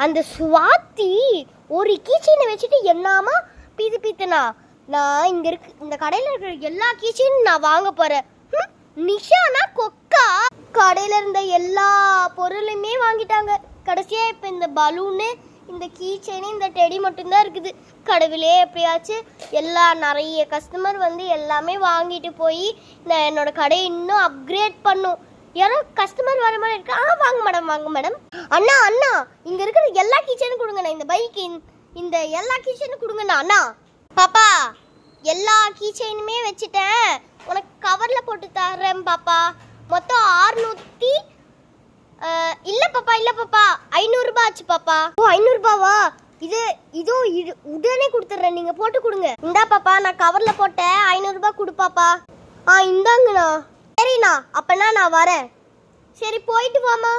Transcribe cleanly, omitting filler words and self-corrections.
அந்த சுவாத்தி ஒரு கீச்சைனை வச்சுட்டு என்னாமா பீத்துனா. நான் இங்க இருக்கு இந்த கடையில இருக்கிற எல்லா கீச்சைனும் நான் வாங்க போறேன். நிஷானா கொக்கா கடையில இருந்த எல்லா பொருளுமே வாங்கிட்டாங்க. கடைசியா இப்ப இந்த பலூனு இந்த கீச்சைனு இந்த டெடி மட்டும்தான் இருக்குது. கடவுளே எப்படியாச்சும் நிறைய கஸ்டமர் வந்து எல்லாமே வாங்கிட்டு போய் நான் என்னோட கடையை இன்னும் அப்கிரேட் பண்ணும். யாரோ கஸ்டமர் வர மாதிரி இருக்கு. வாங்க மேடம். அண்ணா இங்க இருக்கிற எல்லா கீச்சனும் கொடுங்க. நான் இந்த பைக்கு இந்த எல்லா கீச்சனும் கொடுங்கண்ணா. அண்ணா பாப்பா எல்லா கீச்சைனுமே வச்சுட்டேன், உனக்கு கவர்ல போட்டு தர்றேன் பாப்பா. மொத்தம் 600 இல்ல பாப்பா 500 ரூபாய் ஆச்சு பாப்பா. ஓ 500 ரூபாவா? இது உடனே கொடுத்துட்றேன், நீங்க போட்டு கொடுங்க. இந்தா பாப்பா நான் கவர்ல போட்டேன், 500 ரூபாய் கொடு பாப்பா. இந்தாங்கண்ணா. சரிண்ணா அப்பனா நான் வரேன். சரி போயிட்டு வாமா.